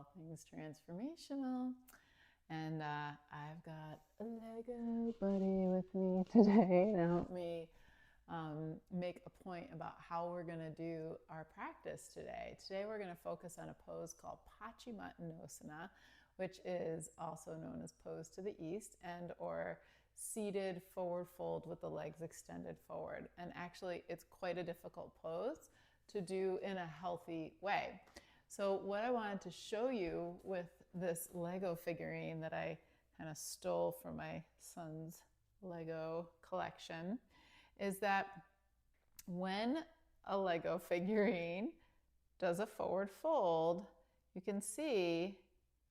all things transformational. And I've got a Lego buddy with me today to help me make a point about how we're going to do our practice today. Today we're going to focus on a pose called Paschimottanasana, which is also known as pose to the east and or seated forward fold with the legs extended forward. And actually it's quite a difficult pose to do in a healthy way. So what I wanted to show you with this Lego figurine that I kind of stole from my son's Lego collection is that when a Lego figurine does a forward fold, you can see,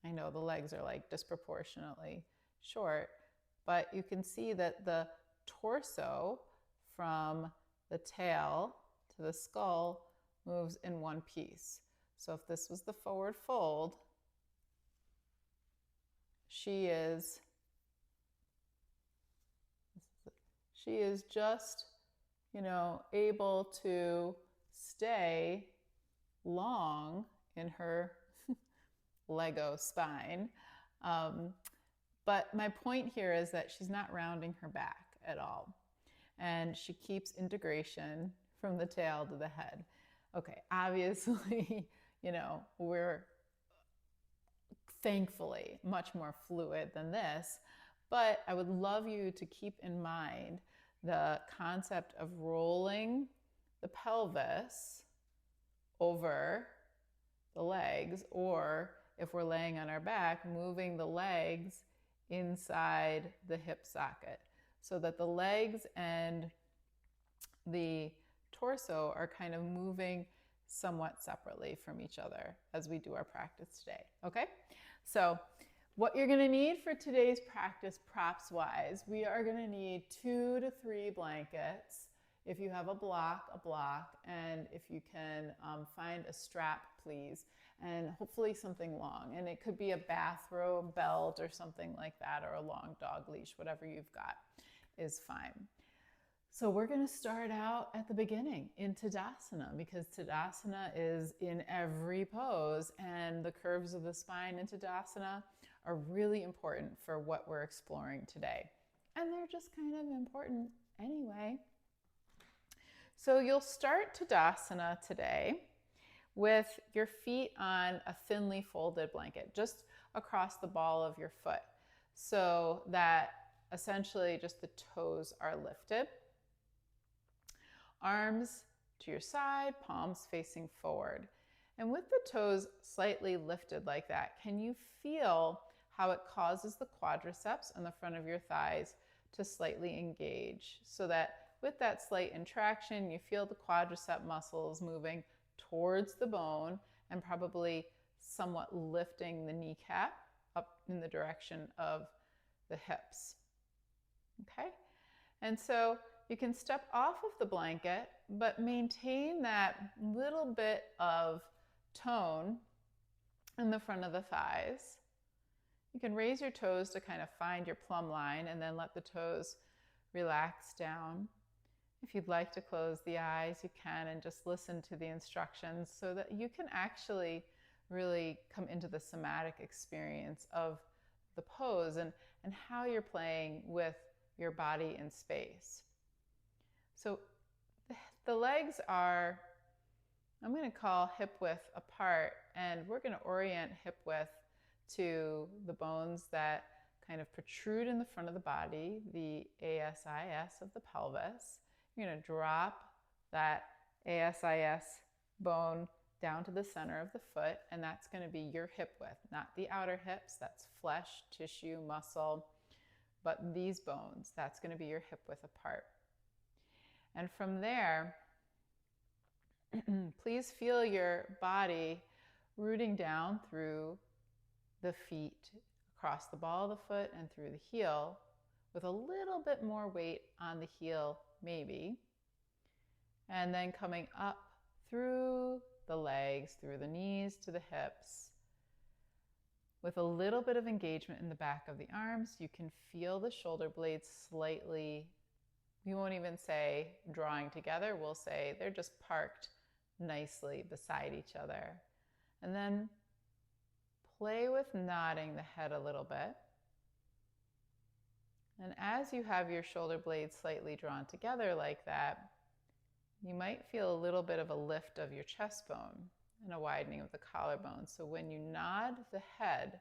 I know the legs are like disproportionately short, but you can see that the torso from the tail to the skull moves in one piece. So if this was the forward fold, she is just, able to stay long in her Lego spine. But my point here is that she's not rounding her back at all. And she keeps integration from the tail to the head. Okay, obviously, we're thankfully much more fluid than this, but I would love you to keep in mind the concept of rolling the pelvis over the legs, or if we're laying on our back, moving the legs inside the hip socket so that the legs and the torso are kind of moving somewhat separately from each other as we do our practice today, okay? So what you're gonna need for today's practice props-wise, we are gonna need 2 to 3 blankets. If you have a block, and if you can find a strap, please, and hopefully something long. And it could be a bathrobe, belt, or something like that, or a long dog leash, whatever you've got is fine. So we're going to start out at the beginning in Tadasana, because Tadasana is in every pose, and the curves of the spine in Tadasana are really important for what we're exploring today. And they're just kind of important anyway. So you'll start Tadasana today with your feet on a thinly folded blanket, just across the ball of your foot, so that essentially just the toes are lifted. Arms to your side, palms facing forward. And with the toes slightly lifted like that, can you feel how it causes the quadriceps on the front of your thighs to slightly engage? So that with that slight contraction, you feel the quadricep muscles moving towards the bone and probably somewhat lifting the kneecap up in the direction of the hips. Okay? And so you can step off of the blanket, but maintain that little bit of tone in the front of the thighs. You can raise your toes to kind of find your plumb line and then let the toes relax down. If you'd like to close the eyes, you can, and just listen to the instructions so that you can actually really come into the somatic experience of the pose and how you're playing with your body in space. So the legs are, I'm going to call hip width apart, and we're going to orient hip width to the bones that kind of protrude in the front of the body, the ASIS of the pelvis. You're going to drop that ASIS bone down to the center of the foot, and that's going to be your hip width, not the outer hips, that's flesh, tissue, muscle, but these bones, that's going to be your hip width apart. And from there, please feel your body rooting down through the feet, across the ball of the foot and through the heel, with a little bit more weight on the heel, maybe. And then coming up through the legs, through the knees to the hips, with a little bit of engagement in the back of the arms. You can feel the shoulder blades slightly, we won't even say drawing together, we'll say they're just parked nicely beside each other. And then play with nodding the head a little bit. And as you have your shoulder blades slightly drawn together like that, you might feel a little bit of a lift of your chest bone and a widening of the collarbone. So when you nod the head,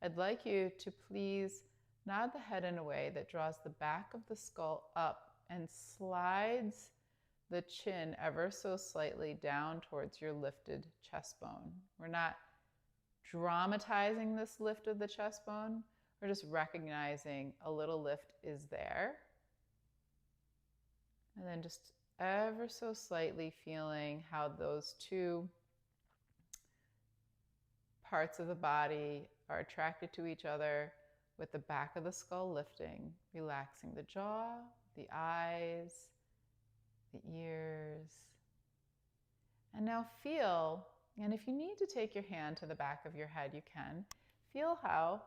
I'd like you to please nod the head in a way that draws the back of the skull up and slides the chin ever so slightly down towards your lifted chest bone. We're not dramatizing this lift of the chest bone. We're just recognizing a little lift is there. And then just ever so slightly feeling how those two parts of the body are attracted to each other, with the back of the skull lifting, relaxing the jaw, the eyes, the ears. And now feel, and if you need to take your hand to the back of your head, you can. Feel how,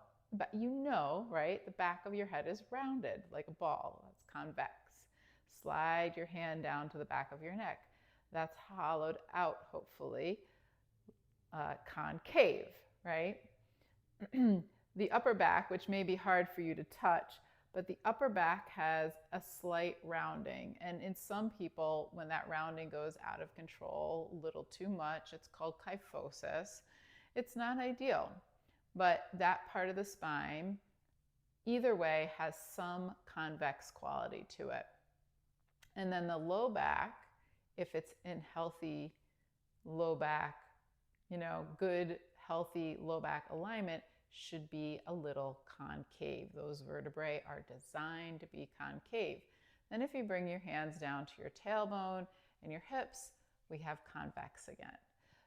you know, right? The back of your head is rounded like a ball. That's convex. Slide your hand down to the back of your neck. That's hollowed out, hopefully. Concave, right? The upper back, which may be hard for you to touch, but the upper back has a slight rounding. And in some people, when that rounding goes out of control, a little too much, it's called kyphosis. It's not ideal, but that part of the spine, either way, has some convex quality to it. And then the low back, if it's in healthy low back, good, healthy low back alignment, should be a little concave. Those vertebrae are designed to be concave. Then if you bring your hands down to your tailbone and your hips, we have convex again.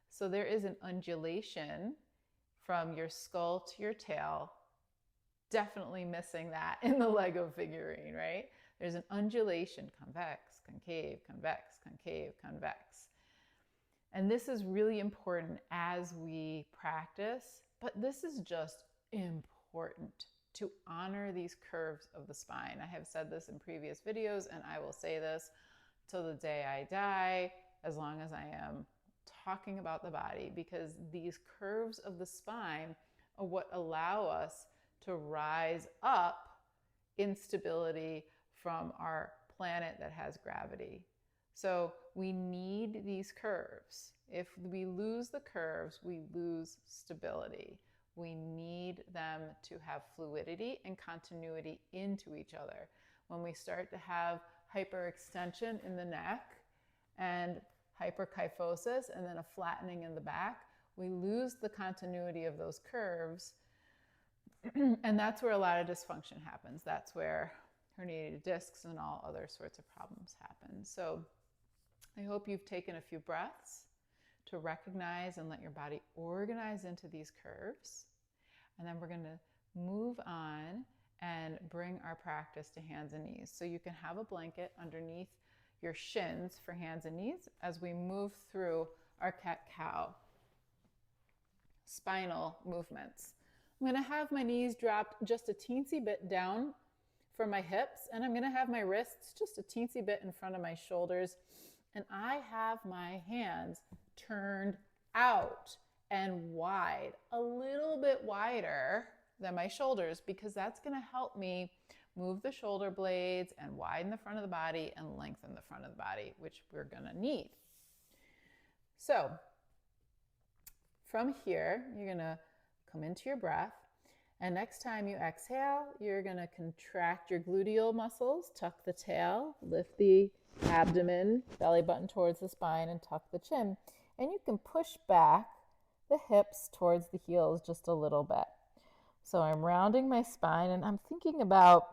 So there is an undulation from your skull to your tail. Definitely missing that in the Lego figurine, right? There's an undulation, convex, concave, convex, concave, convex. And this is really important as we practice, but this is just important to honor these curves of the spine. I have said this in previous videos, and I will say this till the day I die, as long as I am talking about the body, because these curves of the spine are what allow us to rise up in stability from our planet that has gravity. So we need these curves. If we lose the curves, we lose stability. We need them to have fluidity and continuity into each other. When we start to have hyperextension in the neck and hyperkyphosis and then a flattening in the back, we lose the continuity of those curves. And that's where a lot of dysfunction happens. That's where herniated discs and all other sorts of problems happen. So I hope you've taken a few breaths to recognize and let your body organize into these curves. And then we're going to move on and bring our practice to hands and knees. So you can have a blanket underneath your shins for hands and knees as we move through our cat-cow spinal movements. I'm going to have my knees dropped just a teensy bit down from my hips, and I'm going to have my wrists just a teensy bit in front of my shoulders. And I have my hands turned out and wide, a little bit wider than my shoulders, because that's going to help me move the shoulder blades and widen the front of the body and lengthen the front of the body, which we're going to need. So from here, you're going to come into your breath. And next time you exhale, you're going to contract your gluteal muscles, tuck the tail, lift the abdomen, belly button towards the spine, and tuck the chin. And you can push back the hips towards the heels just a little bit. So I'm rounding my spine, and I'm thinking about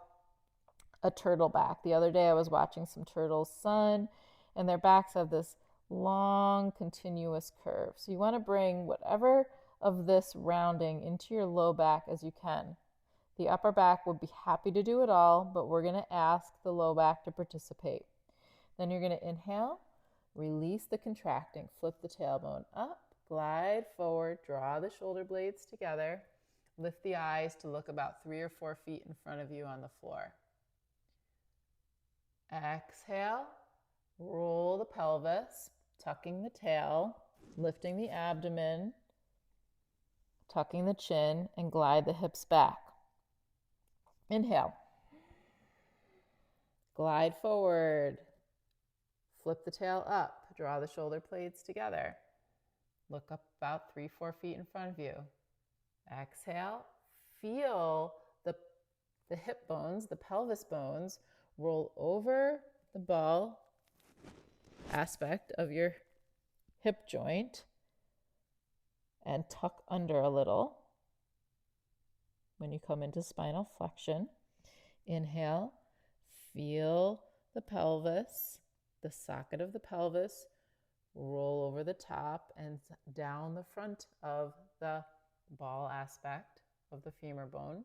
a turtle back. The other day I was watching some turtles sun, and their backs have this long, continuous curve. So you want to bring whatever of this rounding into your low back as you can. The upper back would be happy to do it all, but we're going to ask the low back to participate. Then you're going to inhale, release the contracting, flip the tailbone up, glide forward, draw the shoulder blades together, lift the eyes to look about 3 or 4 feet in front of you on the floor. Exhale, roll the pelvis, tucking the tail, lifting the abdomen, tucking the chin, and glide the hips back. Inhale. Glide forward. Flip the tail up. Draw the shoulder blades together. Look up about 3-4 feet in front of you. Exhale. Feel the hip bones, the pelvis bones, roll over the ball aspect of your hip joint and tuck under a little when you come into spinal flexion. Inhale, feel the pelvis, the socket of the pelvis, roll over the top and down the front of the ball aspect of the femur bone.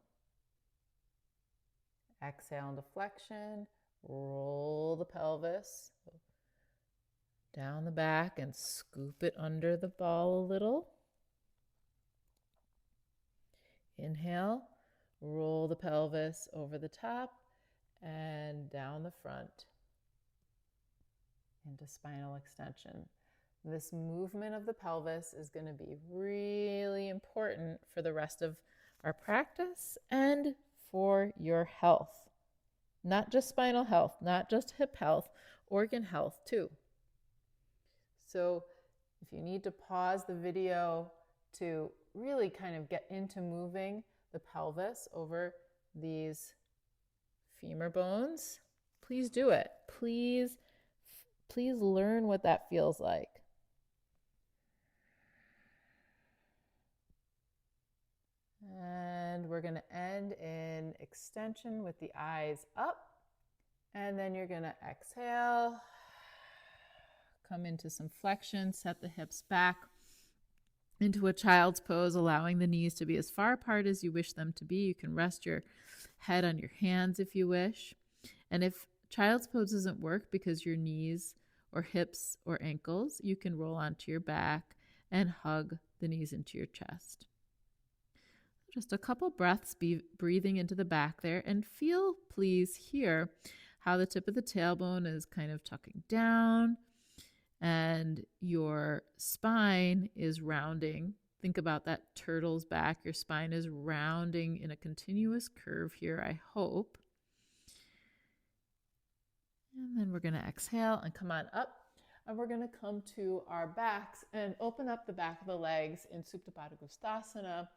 Exhale into flexion, roll the pelvis down the back and scoop it under the ball a little. Inhale, roll the pelvis over the top and down the front into spinal extension. This movement of the pelvis is going to be really important for the rest of our practice and for your health. Not just spinal health, not just hip health, organ health too. So if you need to pause the video to really kind of get into moving the pelvis over these femur bones, please do it. Please learn what that feels like. And we're going to end in extension with the eyes up. And then you're going to exhale, come into some flexion, set the hips back into a child's pose, allowing the knees to be as far apart as you wish them to be. You can rest your head on your hands if you wish. And if child's pose doesn't work because your knees or hips or ankles, you can roll onto your back and hug the knees into your chest. Just a couple breaths, breathing into the back there, and feel, please, here how the tip of the tailbone is kind of tucking down and your spine is rounding. Think about that turtle's back. Your spine is rounding in a continuous curve here, I hope. And then we're going to exhale and come on up. And we're going to come to our backs and open up the back of the legs in Supta Baddha Gustasana,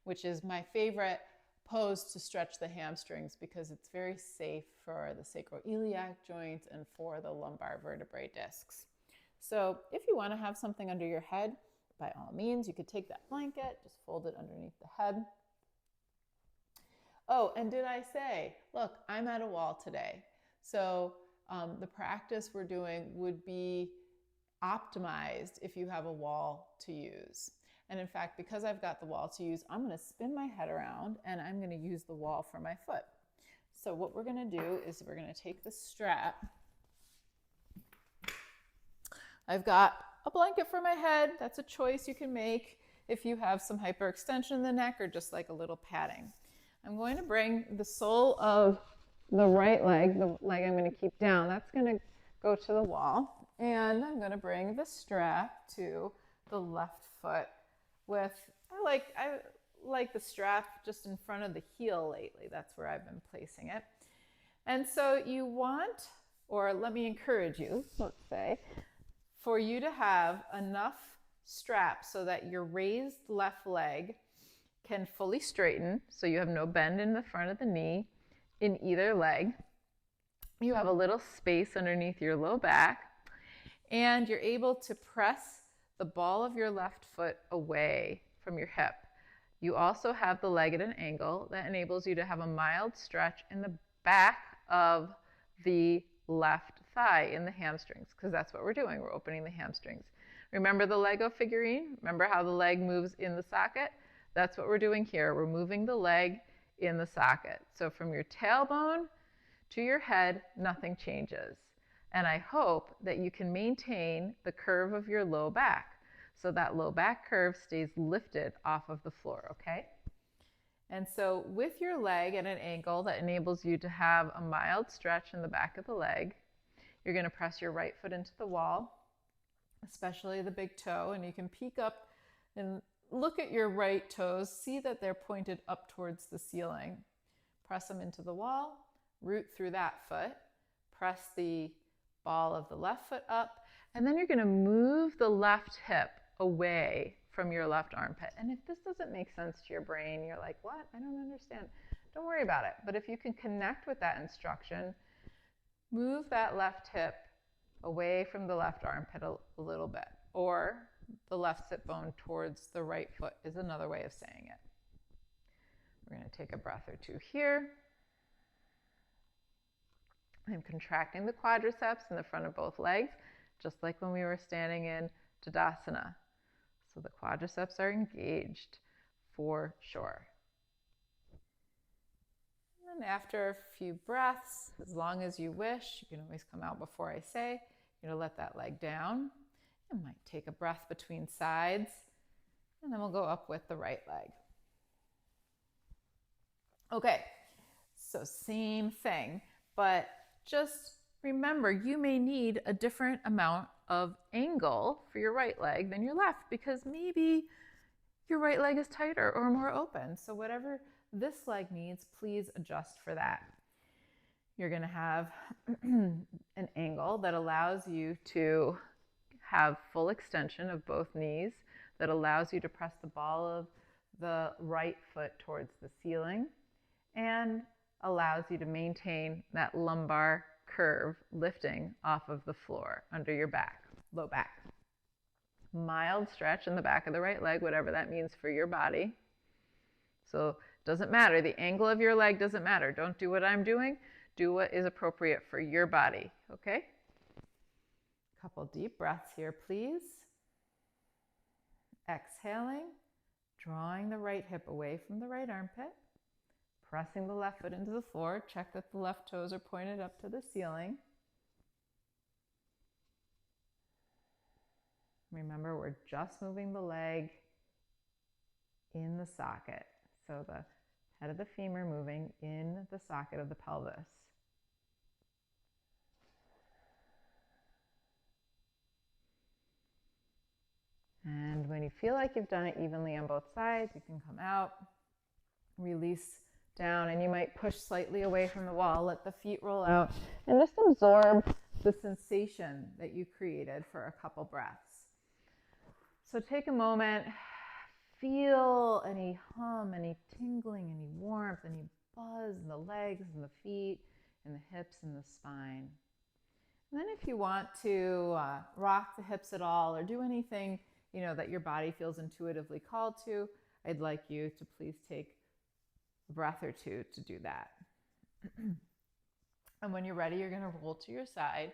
which is my favorite pose to stretch the hamstrings because it's very safe for the sacroiliac joints and for the lumbar vertebrae discs. So if you want to have something under your head, by all means, you could take that blanket, just fold it underneath the head. Oh, and did I say, look, I'm at a wall today. So the practice we're doing would be optimized if you have a wall to use. And in fact, because I've got the wall to use, I'm going to spin my head around and I'm going to use the wall for my foot. So what we're going to do is we're going to take the strap. I've got a blanket for my head. That's a choice you can make if you have some hyperextension in the neck or just like a little padding. I'm going to bring the sole of the right leg, the leg I'm going to keep down, that's going to go to the wall. And I'm going to bring the strap to the left foot with, I like the strap just in front of the heel lately. That's where I've been placing it. And so you want, or let me encourage you, let's say, for you to have enough strap so that your raised left leg can fully straighten, so you have no bend in the front of the knee in either leg. You have a little space underneath your low back, and you're able to press the ball of your left foot away from your hip. You also have the leg at an angle that enables you to have a mild stretch in the back of the left thigh in the hamstrings, because that's what we're doing. We're opening the hamstrings. Remember the Lego figurine? Remember how the leg moves in the socket? That's what we're doing here. We're moving the leg in the socket. So from your tailbone to your head, nothing changes. And I hope that you can maintain the curve of your low back. So that low back curve stays lifted off of the floor, okay? And so with your leg at an angle that enables you to have a mild stretch in the back of the leg, you're going to press your right foot into the wall, especially the big toe, and you can peek up and look at your right toes, see that they're pointed up towards the ceiling. Press them into the wall, root through that foot, press the ball of the left foot up, and then you're going to move the left hip away from your left armpit. And if this doesn't make sense to your brain, you're like, what? I don't understand. Don't worry about it. But if you can connect with that instruction, move that left hip away from the left armpit a little bit, or the left sit bone towards the right foot is another way of saying it. We're going to take a breath or two here. I'm contracting the quadriceps in the front of both legs, just like when we were standing in Tadasana. So the quadriceps are engaged for sure. And after a few breaths, as long as you wish, you can always come out before I say, you're going to let that leg down. You might take a breath between sides, and then we'll go up with the right leg. Okay, so same thing, but just remember, you may need a different amount of angle for your right leg than your left, because maybe your right leg is tighter or more open. So whatever this leg needs, please adjust for that. You're going to have an angle that allows you to have full extension of both knees, that allows you to press the ball of the right foot towards the ceiling, and allows you to maintain that lumbar curve lifting off of the floor under your back, low back. Mild stretch in the back of the right leg, whatever that means for your body. So it doesn't matter. The angle of your leg doesn't matter. Don't do what I'm doing. Do what is appropriate for your body, okay? Couple deep breaths here, please. Exhaling, drawing the right hip away from the right armpit. Pressing the left foot into the floor. Check that the left toes are pointed up to the ceiling. Remember, we're just moving the leg in the socket. So the head of the femur moving in the socket of the pelvis. And when you feel like you've done it evenly on both sides, you can come out, release down, and you might push slightly away from the wall, let the feet roll out, and just absorb the sensation that you created for a couple breaths. So take a moment, feel any hum, any tingling, any warmth, any buzz in the legs and the feet and the hips and the spine. And then if you want to rock the hips at all or do anything that your body feels intuitively called to, I'd like you to please take a breath or two to do that. And when you're ready, you're going to roll to your side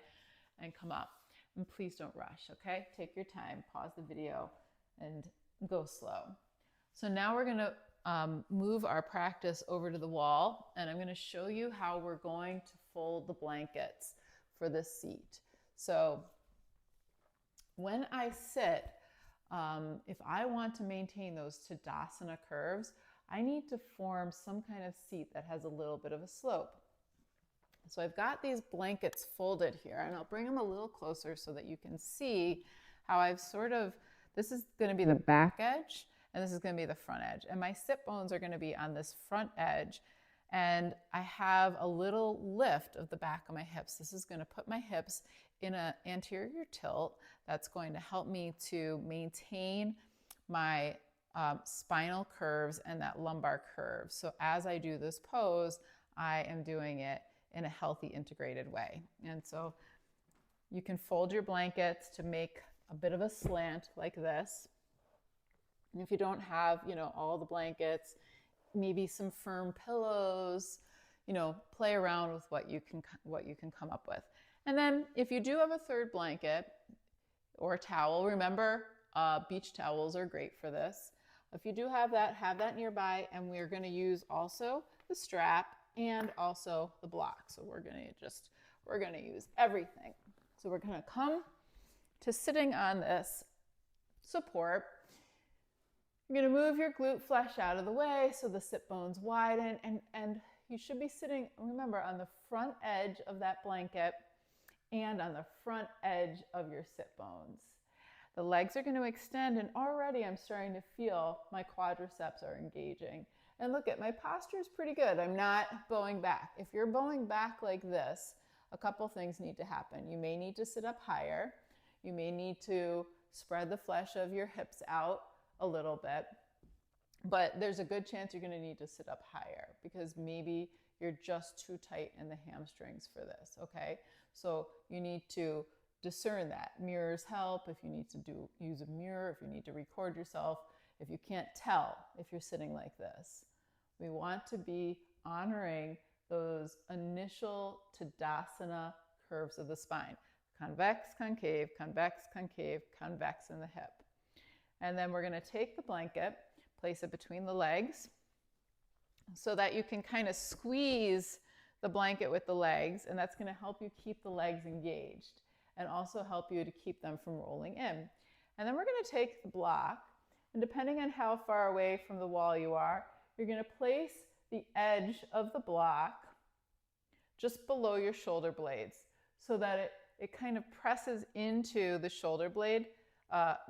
and come up. And please don't rush, okay? Take your time, pause the video, and go slow. So now we're going to move our practice over to the wall, and I'm going to show you how we're going to fold the blankets for this seat. So when I sit, if I want to maintain those Tadasana curves, I need to form some kind of seat that has a little bit of a slope. So I've got these blankets folded here, and I'll bring them a little closer so that you can see how I've this is going to be the back edge, and this is going to be the front edge. And my sit bones are going to be on this front edge, and I have a little lift of the back of my hips. This is going to put my hips in an anterior tilt. That's going to help me to maintain my spinal curves and that lumbar curve. So as I do this pose, I am doing it in a healthy, integrated way. And so you can fold your blankets to make a bit of a slant like this. And if you don't have, all the blankets, maybe some firm pillows, play around with what you can come up with. And then if you do have a third blanket or a towel, remember, beach towels are great for this. If you do have that nearby, and we're going to use also the strap and also the block. So we're going to use everything. So we're going to come to sitting on this support. You're going to move your glute flesh out of the way so the sit bones widen, and you should be sitting, remember, on the front edge of that blanket and on the front edge of your sit bones. The legs are going to extend, and already I'm starting to feel my quadriceps are engaging. And look at my posture is pretty good. I'm not bowing back. If you're bowing back like this, a couple things need to happen. You may need to sit up higher. You may need to spread the flesh of your hips out a little bit. But there's a good chance you're going to need to sit up higher because maybe you're just too tight in the hamstrings for this, okay? So you need to discern that. Mirrors help if you need to use a mirror, if you need to record yourself, if you can't tell if you're sitting like this. We want to be honoring those initial Tadasana curves of the spine. Convex, concave, convex, concave, convex in the hip. And then we're going to take the blanket, place it between the legs so that you can kind of squeeze the blanket with the legs, and that's going to help you keep the legs engaged and also help you to keep them from rolling in. And then we're going to take the block, and depending on how far away from the wall you are, you're going to place the edge of the block just below your shoulder blades so that it kind of presses into the shoulder blade,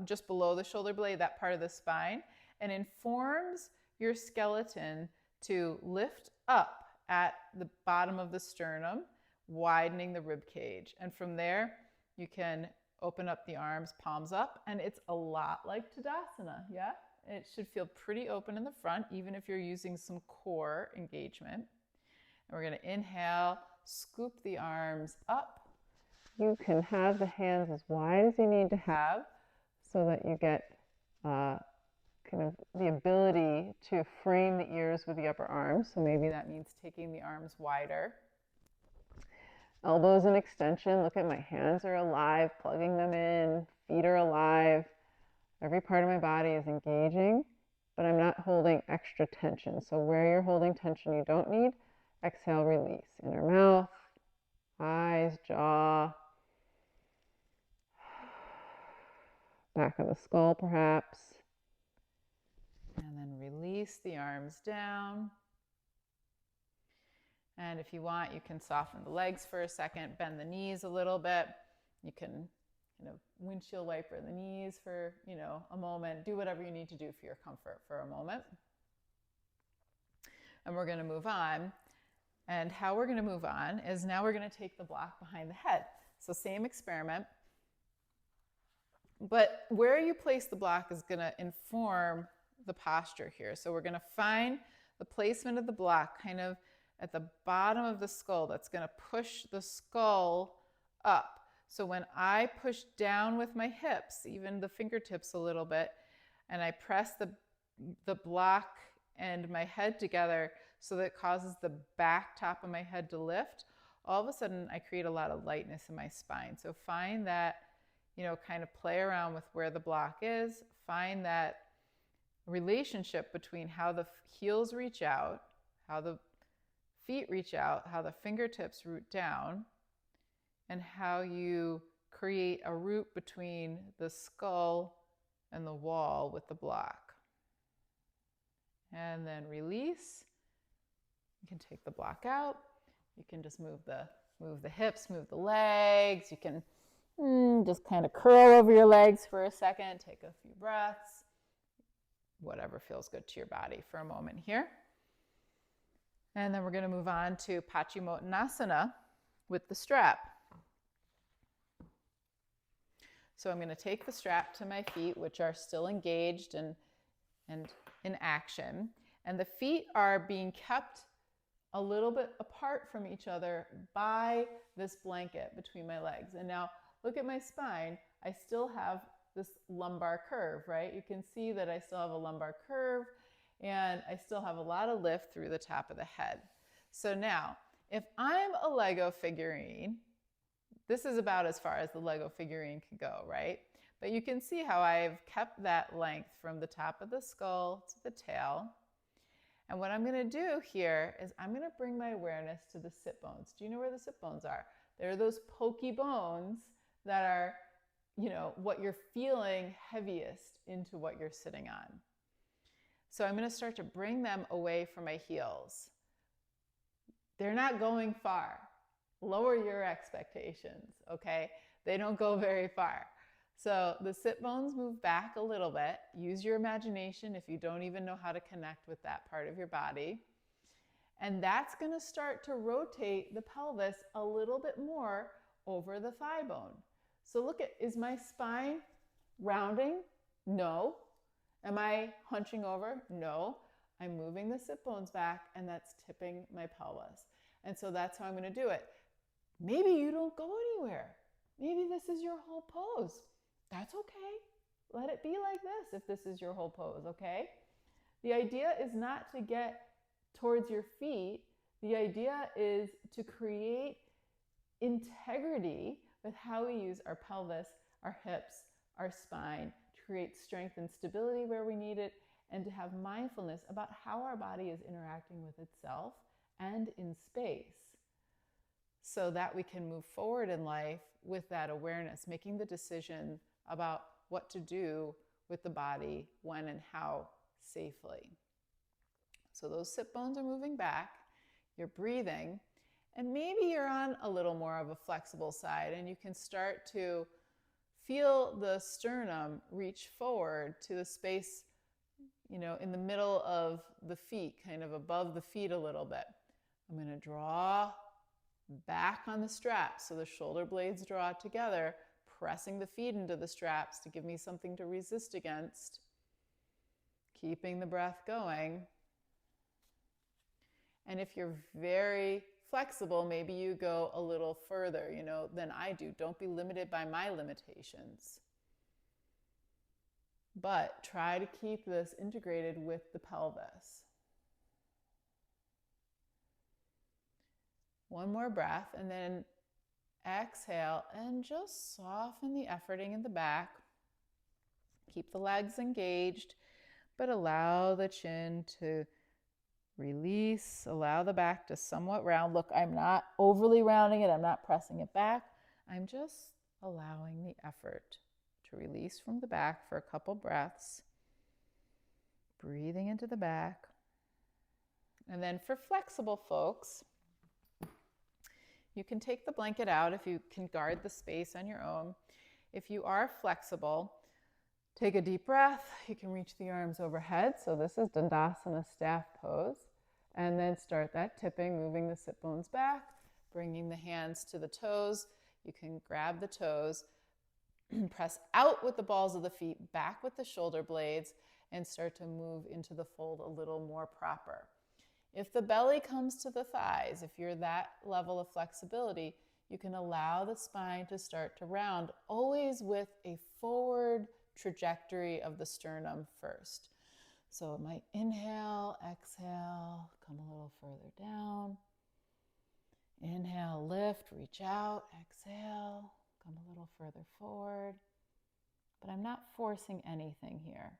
just below the shoulder blade, that part of the spine, and informs your skeleton to lift up at the bottom of the sternum, widening the rib cage. And from there, you can open up the arms, palms up, and it's a lot like Tadasana, yeah? It should feel pretty open in the front, even if you're using some core engagement. And we're going to inhale, scoop the arms up. You can have the hands as wide as you need to have so that you get kind of the ability to frame the ears with the upper arms. So maybe that means taking the arms wider. Elbows in extension. Look at my hands are alive, plugging them in. Feet are alive. Every part of my body is engaging, but I'm not holding extra tension. So where you're holding tension you don't need, exhale, release. Inner mouth, eyes, jaw, back of the skull perhaps. And then release the arms down. And if you want, you can soften the legs for a second, bend the knees a little bit. You can windshield wiper the knees for, a moment. Do whatever you need to do for your comfort for a moment. And we're going to move on. And how we're going to move on is now we're going to take the block behind the head. So same experiment. But where you place the block is going to inform the posture here. So we're going to find the placement of the block kind of at the bottom of the skull. That's going to push the skull up. So when I push down with my hips, even the fingertips a little bit, and I press the block and my head together so that it causes the back top of my head to lift, all of a sudden I create a lot of lightness in my spine. So find that, kind of play around with where the block is. Find that relationship between how the heels reach out, how the feet reach out, how the fingertips root down, and how you create a root between the skull and the wall with the block. And then release. You can take the block out. You can just move the hips, move the legs. You can just kind of curl over your legs for a second. Take a few breaths. Whatever feels good to your body for a moment here. And then we're going to move on to Paschimottanasana with the strap. So I'm going to take the strap to my feet, which are still engaged and in action. And the feet are being kept a little bit apart from each other by this blanket between my legs. And now look at my spine. I still have this lumbar curve, right? You can see that I still have a lumbar curve and I still have a lot of lift through the top of the head. So now, if I'm a Lego figurine, this is about as far as the Lego figurine can go, right? But you can see how I've kept that length from the top of the skull to the tail. And what I'm going to do here is I'm going to bring my awareness to the sit bones. Do you know where the sit bones are? They're those pokey bones that are, what you're feeling heaviest into what you're sitting on. So I'm going to start to bring them away from my heels. They're not going far. Lower your expectations, okay? They don't go very far. So the sit bones move back a little bit. Use your imagination if you don't even know how to connect with that part of your body. And that's going to start to rotate the pelvis a little bit more over the thigh bone. So look at, is my spine rounding? No. Am I hunching over? No. I'm moving the sit bones back, and that's tipping my pelvis. And so that's how I'm going to do it. Maybe you don't go anywhere. Maybe this is your whole pose. That's okay. Let it be like this if this is your whole pose, okay? The idea is not to get towards your feet. The idea is to create integrity with how we use our pelvis, our hips, our spine, to create strength and stability where we need it, and to have mindfulness about how our body is interacting with itself and in space, so that we can move forward in life with that awareness, making the decision about what to do with the body, when and how safely. So those sit bones are moving back, you're breathing, and maybe you're on a little more of a flexible side, and you can start to feel the sternum reach forward to the space, in the middle of the feet, kind of above the feet a little bit. I'm going to draw back on the straps so the shoulder blades draw together, pressing the feet into the straps to give me something to resist against, keeping the breath going. And if you're very flexible, maybe you go a little further, than I do. Don't be limited by my limitations. But try to keep this integrated with the pelvis. One more breath, and then exhale and just soften the efforting in the back. Keep the legs engaged, but allow the chin to release. Allow the back to somewhat round. Look, I'm not overly rounding it. I'm not pressing it back. I'm just allowing the effort to release from the back for a couple breaths. Breathing into the back. And then for flexible folks, you can take the blanket out if you can guard the space on your own. If you are flexible, take a deep breath. You can reach the arms overhead. So this is Dandasana staff pose. And then start that tipping, moving the sit bones back, bringing the hands to the toes. You can grab the toes, press out with the balls of the feet, back with the shoulder blades, and start to move into the fold a little more proper. If the belly comes to the thighs, if you're that level of flexibility, you can allow the spine to start to round, always with a forward trajectory of the sternum first. So it might inhale, exhale, come a little further down. Inhale, lift, reach out, exhale, come a little further forward. But I'm not forcing anything here.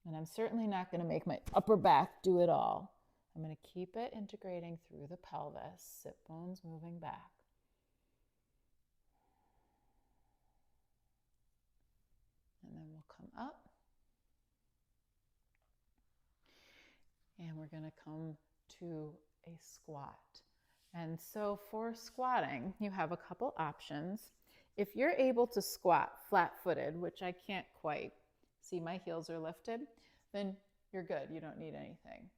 And I'm certainly not going to make my upper back do it all. I'm going to keep it integrating through the pelvis, sit bones moving back. And then we'll come up. And we're going to come to a squat. And so for squatting, you have a couple options. If you're able to squat flat-footed, which I can't quite, see my heels are lifted, then you're good. You don't need anything.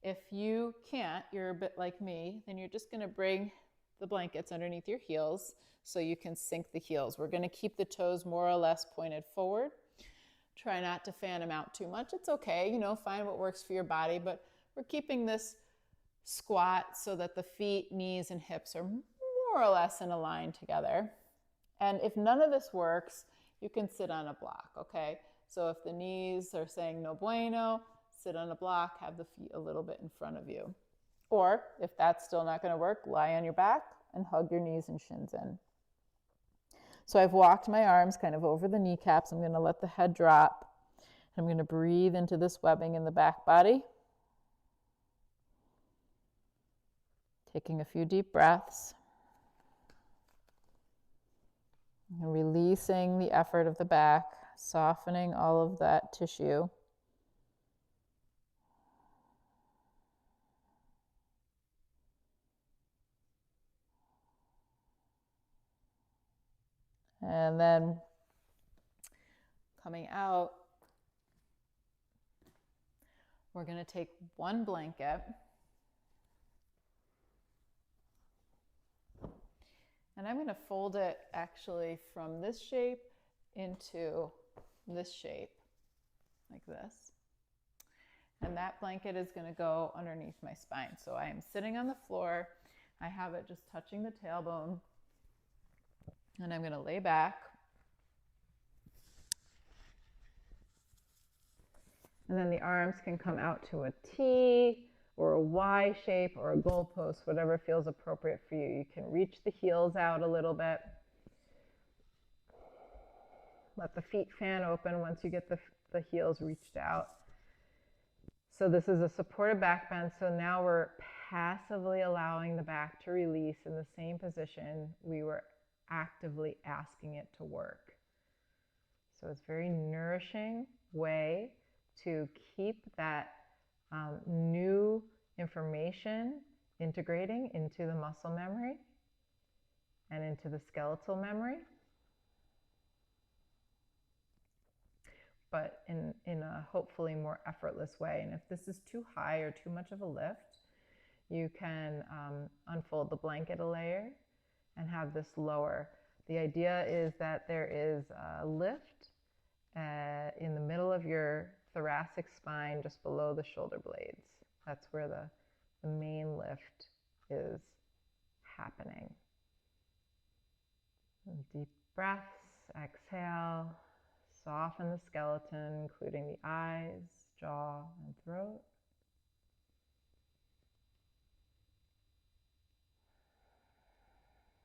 If you can't, you're a bit like me, then you're just going to bring the blankets underneath your heels so you can sink the heels. We're going to keep the toes more or less pointed forward. Try not to fan them out too much. It's okay, find what works for your body, but we're keeping this squat so that the feet, knees, and hips are more or less in a line together. And if none of this works, you can sit on a block, okay? So if the knees are saying no bueno, sit on a block, have the feet a little bit in front of you. Or if that's still not going to work, lie on your back and hug your knees and shins in. So I've walked my arms kind of over the kneecaps. I'm going to let the head drop. I'm going to breathe into this webbing in the back body. Taking a few deep breaths. And releasing the effort of the back, softening all of that tissue. And then coming out, we're going to take one blanket and I'm going to fold it actually from this shape into this shape, like this. And that blanket is going to go underneath my spine. So I am sitting on the floor. I have it just touching the tailbone. And I'm going to lay back. And then the arms can come out to a T or a Y shape or a goalpost, whatever feels appropriate for you. You can reach the heels out a little bit. Let the feet fan open once you get the heels reached out. So this is a supported back bend. So now we're passively allowing the back to release in the same position we were actively asking it to work. So it's a very nourishing way to keep that new information integrating into the muscle memory and into the skeletal memory, but in a hopefully more effortless way. And if this is too high or too much of a lift, you can unfold the blanket a layer and have this lower. The idea is that there is a lift in the middle of your thoracic spine, just below the shoulder blades. That's where the main lift is happening. And deep breaths, exhale, soften the skeleton, including the eyes, jaw, and throat.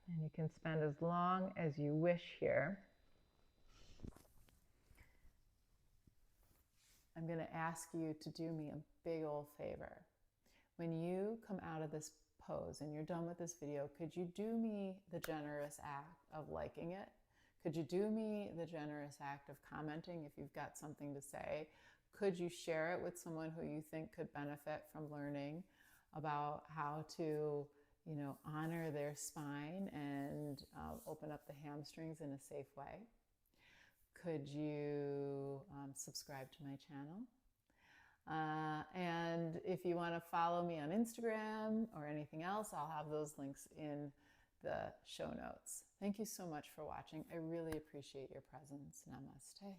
And you can spend as long as you wish here. I'm going to ask you to do me a big old favor. When you come out of this pose and you're done with this video, could you do me the generous act of liking it? Could you do me the generous act of commenting if you've got something to say? Could you share it with someone who you think could benefit from learning about how to, honor their spine and open up the hamstrings in a safe way? Could you subscribe to my channel? And if you want to follow me on Instagram or anything else, I'll have those links in the show notes. Thank you so much for watching. I really appreciate your presence. Namaste.